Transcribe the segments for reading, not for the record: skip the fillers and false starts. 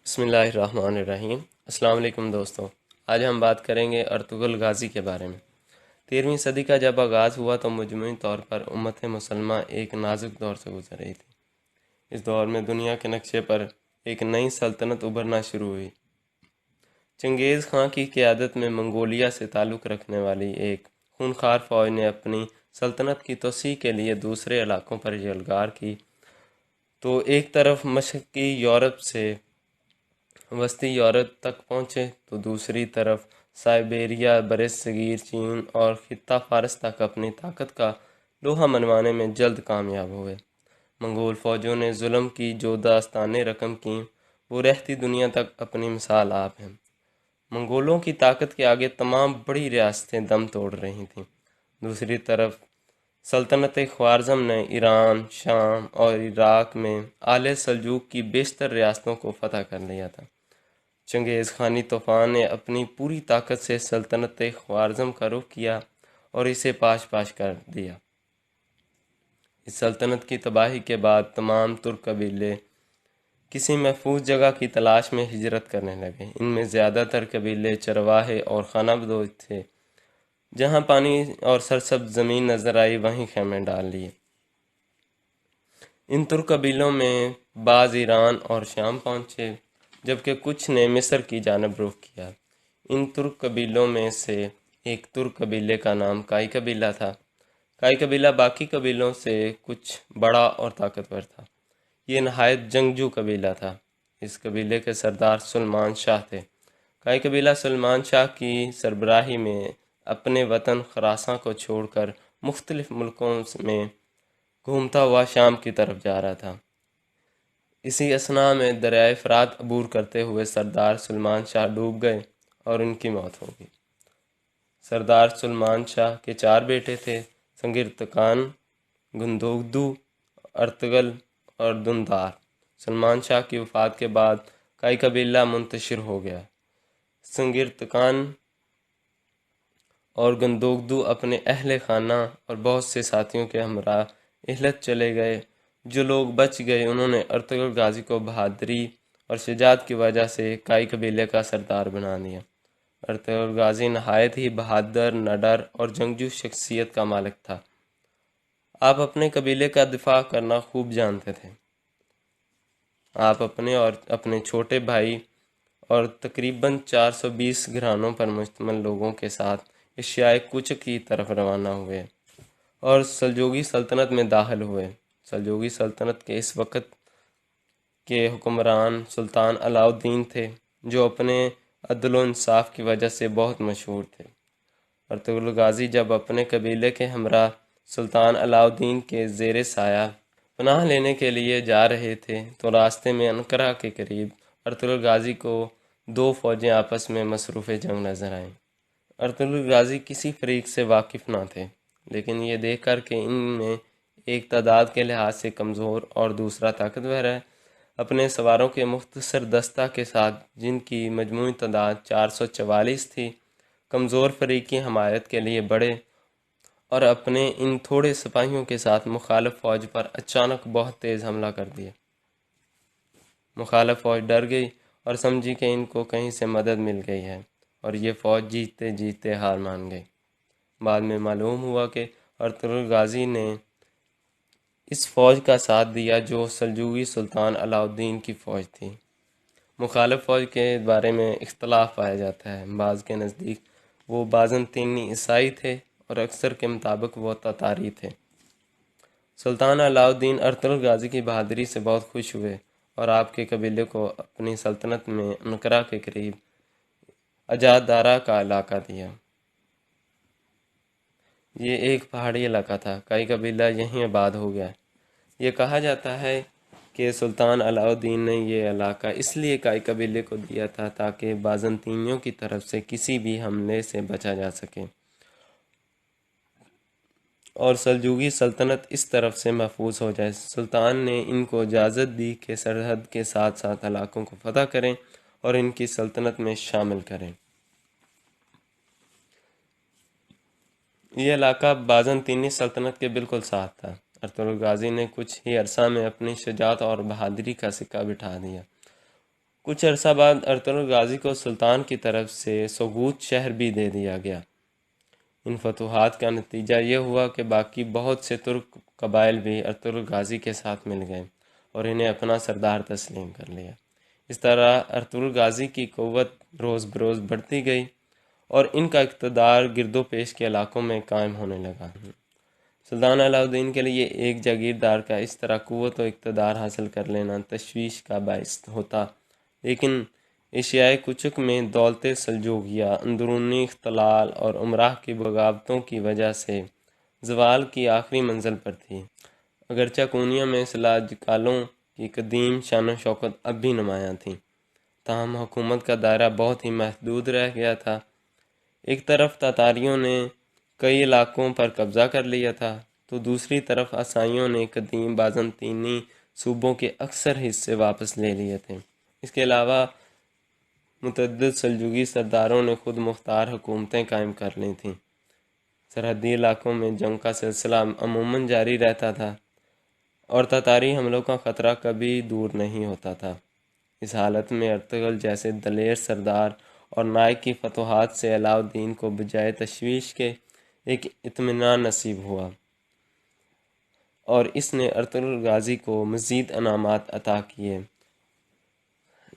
بسم اللہ الرحمن الرحیم۔ السلام علیکم دوستو، آج ہم بات کریں گے ارطغرل غازی کے بارے میں۔ 13ویں صدی کا جب آغاز ہوا تو مجموعی طور پر امت مسلمہ ایک نازک دور سے گزر رہی تھی۔ اس دور میں دنیا کے نقشے پر ایک نئی سلطنت ابھرنا شروع ہوئی۔ چنگیز خان کی قیادت میں منگولیا سے تعلق رکھنے والی ایک خونخوار فوج نے اپنی سلطنت کی توسیع کے لیے دوسرے علاقوں پر یلغار کی تو ایک طرف مشرقی یورپ سے وسطی یورپ تک پہنچے تو دوسری طرف سائبیریا، برصغیر چین اور خطہ فارس تک اپنی طاقت کا لوہا منوانے میں جلد کامیاب ہوئے۔ منگول فوجوں نے ظلم کی جو داستانیں رقم کیں وہ رہتی دنیا تک اپنی مثال آپ ہیں۔ منگولوں کی طاقت کے آگے تمام بڑی ریاستیں دم توڑ رہی تھیں۔ دوسری طرف سلطنت خوارزم نے ایران، شام اور عراق میں آل سلجوق کی بیشتر ریاستوں کو فتح کر لیا تھا۔ چنگیز خانی طوفان نے اپنی پوری طاقت سے سلطنت خوارزم کا رخ کیا اور اسے پاش پاش کر دیا۔ اس سلطنت کی تباہی کے بعد تمام ترک قبیلے کسی محفوظ جگہ کی تلاش میں ہجرت کرنے لگے۔ ان میں زیادہ تر قبیلے چرواہے اور خانہ بدوش تھے۔ جہاں پانی اور سرسبز زمین نظر آئی وہیں خیمے ڈال لیے۔ ان ترک قبیلوں میں بعض ایران اور شام پہنچے جبکہ کچھ نے مصر کی جانب رخ کیا۔ ان ترک قبیلوں میں سے ایک ترک قبیلے کا نام کائی قبیلہ تھا۔ کائی قبیلہ باقی قبیلوں سے کچھ بڑا اور طاقتور تھا۔ یہ نہایت جنگجو قبیلہ تھا۔ اس قبیلے کے سردار سلمان شاہ تھے۔ کائی قبیلہ سلمان شاہ کی سربراہی میں اپنے وطن خراساں کو چھوڑ کر مختلف ملکوں میں گھومتا ہوا شام کی طرف جا رہا تھا۔ اسی اثناء میں دریائے فرات عبور کرتے ہوئے سردار سلمان شاہ ڈوب گئے اور ان کی موت ہو گئی۔ سردار سلمان شاہ کے 4 بیٹے تھے: سنگرتکان، گندوگدو، ارطغرل اور دندار۔ سلمان شاہ کی وفات کے بعد کائی قبیلہ منتشر ہو گیا۔ سنگرتکان اور گندوگدو اپنے اہل خانہ اور بہت سے ساتھیوں کے ہمراہ اہلت چلے گئے۔ جو لوگ بچ گئے انہوں نے ارطغرل غازی کو بہادری اور شجاعت کی وجہ سے کائی قبیلے کا سردار بنا دیا۔ ارطغرل غازی نہایت ہی بہادر، نڈر اور جنگجو شخصیت کا مالک تھا۔ آپ اپنے قبیلے کا دفاع کرنا خوب جانتے تھے۔ آپ اپنے اور اپنے چھوٹے بھائی اور تقریباً 420 گھرانوں پر مشتمل لوگوں کے ساتھ اشیائے کوچک کی طرف روانہ ہوئے اور سلجوقی سلطنت میں داخل ہوئے۔ سلجوقی سلطنت کے اس وقت کے حکمران سلطان علاء الدین تھے، جو اپنے عدل و انصاف کی وجہ سے بہت مشہور تھے۔ ارطغرل غازی جب اپنے قبیلے کے ہمراہ سلطان علاء الدین کے زیر سایہ پناہ لینے کے لیے جا رہے تھے تو راستے میں انقرہ کے قریب ارطغرل غازی کو 2 فوجیں آپس میں مصروف جنگ نظر آئیں۔ ارطغرل غازی کسی فریق سے واقف نہ تھے، لیکن یہ دیکھ کر کہ ان میں ایک تعداد کے لحاظ سے کمزور اور دوسرا طاقتور ہے، اپنے سواروں کے مختصر دستہ کے ساتھ جن کی مجموعی تعداد 444 تھی، کمزور فریق کی حمایت کے لیے بڑھے اور اپنے ان تھوڑے سپاہیوں کے ساتھ مخالف فوج پر اچانک بہت تیز حملہ کر دیا۔ مخالف فوج ڈر گئی اور سمجھی کہ ان کو کہیں سے مدد مل گئی ہے اور یہ فوج جیتتے جیتتے ہار مان گئی۔ بعد میں معلوم ہوا کہ ارطغرل غازی نے اس فوج کا ساتھ دیا جو سلجوقی سلطان علاء الدین کی فوج تھی۔ مخالف فوج کے بارے میں اختلاف پایا جاتا ہے۔ بعض کے نزدیک وہ بازنطینی عیسائی تھے اور اکثر کے مطابق وہ تاتاری تھے۔ سلطان علاء الدین ارطغرل غازی کی بہادری سے بہت خوش ہوئے اور آپ کے قبیلے کو اپنی سلطنت میں انقرہ کے قریب اجادارہ کا علاقہ دیا۔ یہ ایک پہاڑی علاقہ تھا۔ کائی قبیلہ یہیں آباد ہو گیا۔ یہ کہا جاتا ہے کہ سلطان علاء الدین نے یہ علاقہ اس لیے کائی قبیلے کو دیا تھا تاکہ بازنطینیوں کی طرف سے کسی بھی حملے سے بچا جا سکے اور سلجوقی سلطنت اس طرف سے محفوظ ہو جائے۔ سلطان نے ان کو اجازت دی کہ سرحد کے ساتھ ساتھ علاقوں کو فتح کریں اور ان کی سلطنت میں شامل کریں۔ یہ علاقہ بازنطینی سلطنت کے بالکل ساتھ تھا۔ ارطغرل غازی نے کچھ ہی عرصہ میں اپنی شجاعت اور بہادری کا سکہ بٹھا دیا۔ کچھ عرصہ بعد ارطغرل غازی کو سلطان کی طرف سے سوگوت شہر بھی دے دیا گیا۔ ان فتوحات کا نتیجہ یہ ہوا کہ باقی بہت سے ترک قبائل بھی ارطغرل غازی کے ساتھ مل گئے اور انہیں اپنا سردار تسلیم کر لیا۔ اس طرح ارطغرل غازی کی قوت روز بروز بڑھتی گئی اور ان کا اقتدار گرد و پیش کے علاقوں میں قائم ہونے لگا۔ سلطان علاء الدین کے لیے ایک جاگیردار کا اس طرح قوت و اقتدار حاصل کر لینا تشویش کا باعث ہوتا، لیکن ایشیائے کچک میں دولت سلجوقیہ، اندرونی اختلال اور امراء کی بغاوتوں کی وجہ سے زوال کی آخری منزل پر تھی۔ اگرچہ کونیا میں سلاجقالوں کی قدیم شان و شوکت اب بھی نمایاں تھی، تاہم حکومت کا دائرہ بہت ہی محدود رہ گیا تھا۔ ایک طرف تاتاریوں نے کئی علاقوں پر قبضہ کر لیا تھا، تو دوسری طرف عیسائیوں نے قدیم بازنطینی صوبوں کے اکثر حصے واپس لے لیے تھے۔ اس کے علاوہ متعدد سلجوقی سرداروں نے خود مختار حکومتیں قائم کر لی تھیں۔ سرحدی علاقوں میں جنگ کا سلسلہ عموماً جاری رہتا تھا اور تاتاری حملوں کا خطرہ کبھی دور نہیں ہوتا تھا۔ اس حالت میں ارطغرل جیسے دلیر سردار اور نائک کی فتوحات سے علاء الدین کو بجائے تشویش کے ایک اطمینان نصیب ہوا اور اس نے ارطغرل غازی کو مزید انعامات عطا کیے۔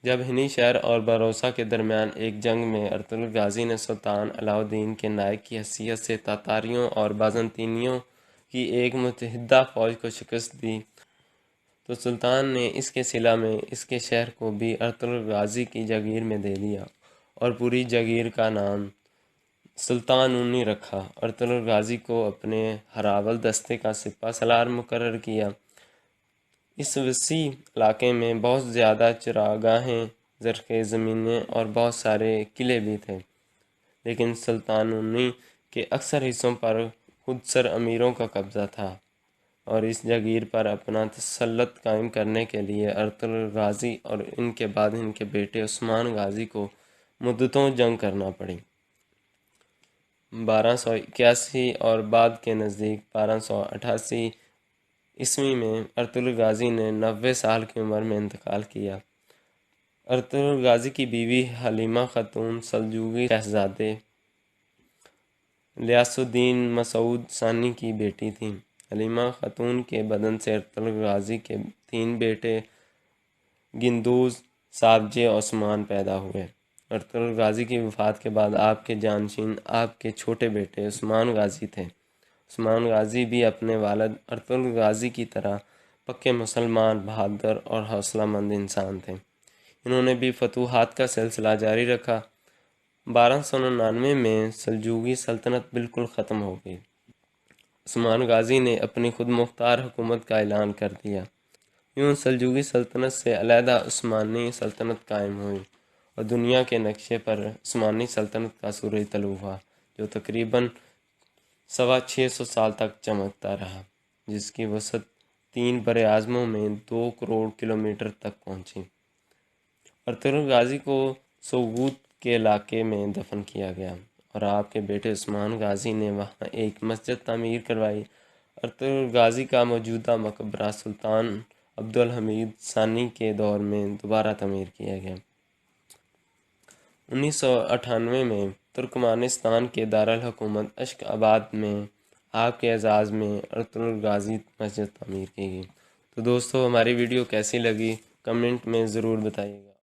جب ہنی شہر اور بھروسہ کے درمیان ایک جنگ میں ارطغرل غازی نے سلطان علاء الدین کے نائک کی حیثیت سے تاتاریوں اور بازنطینیوں کی ایک متحدہ فوج کو شکست دی، تو سلطان نے اس کے صلہ میں اس کے شہر کو بھی ارطغرل غازی کی جاگیر میں دے دیا اور پوری جاگیر کا نام سلطانونی رکھا۔ ارطغرل غازی کو اپنے ہراول دستے کا سپہ سالار مقرر کیا۔ اس وسیع علاقے میں بہت زیادہ چراگاہیں، زرخیز زمینیں اور بہت سارے قلعے بھی تھے، لیکن سلطانونی کے اکثر حصوں پر خود سر امیروں کا قبضہ تھا اور اس جاگیر پر اپنا تسلط قائم کرنے کے لیے ارطغرل غازی اور ان کے بعد ان کے بیٹے عثمان غازی کو مدتوں جنگ کرنا پڑی۔ 1281 اور بعد کے نزدیک 1288 عیسوی میں ارطغرل غازی نے 90 سال کی عمر میں انتقال کیا۔ ارطغرل غازی کی بیوی حلیمہ خاتون سلجوقی شہزادے غیاث الدین مسعود ثانی کی بیٹی تھیں۔ حلیمہ خاتون کے بدن سے ارطغرل غازی کے 3 بیٹے گندوز، سابجے اور عثمان پیدا ہوئے۔ ارطغرل غازی کی وفات کے بعد آپ کے جانشین آپ کے چھوٹے بیٹے عثمان غازی تھے۔ عثمان غازی بھی اپنے والد ارطغرل غازی کی طرح پکے مسلمان، بہادر اور حوصلہ مند انسان تھے۔ انہوں نے بھی فتوحات کا سلسلہ جاری رکھا۔ 1299 میں سلجوقی سلطنت بالکل ختم ہو گئی۔ عثمان غازی نے اپنی خود مختار حکومت کا اعلان کر دیا۔ یوں سلجوقی سلطنت سے علیحدہ عثمانی سلطنت قائم ہوئی اور دنیا کے نقشے پر عثمانی سلطنت کا سورج طلوع ہوا، جو تقریباً 650 سال تک چمکتا رہا، جس کی وسعت 3 براعظموں میں 2 کروڑ کلومیٹر تک پہنچی۔ ارطغرل غازی کو سوگوت کے علاقے میں دفن کیا گیا اور آپ کے بیٹے عثمان غازی نے وہاں ایک مسجد تعمیر کروائی۔ ارطغرل غازی کا موجودہ مقبرہ سلطان عبدالحمید ثانی کے دور میں دوبارہ تعمیر کیا گیا۔ 1998 میں ترکمانستان کے دارالحکومت اشک آباد میں آپ کے اعزاز میں ارطغرل غازی مسجد تعمیر کی گئی۔ تو دوستو، ہماری ویڈیو کیسی لگی کمنٹ میں ضرور بتائیے گا۔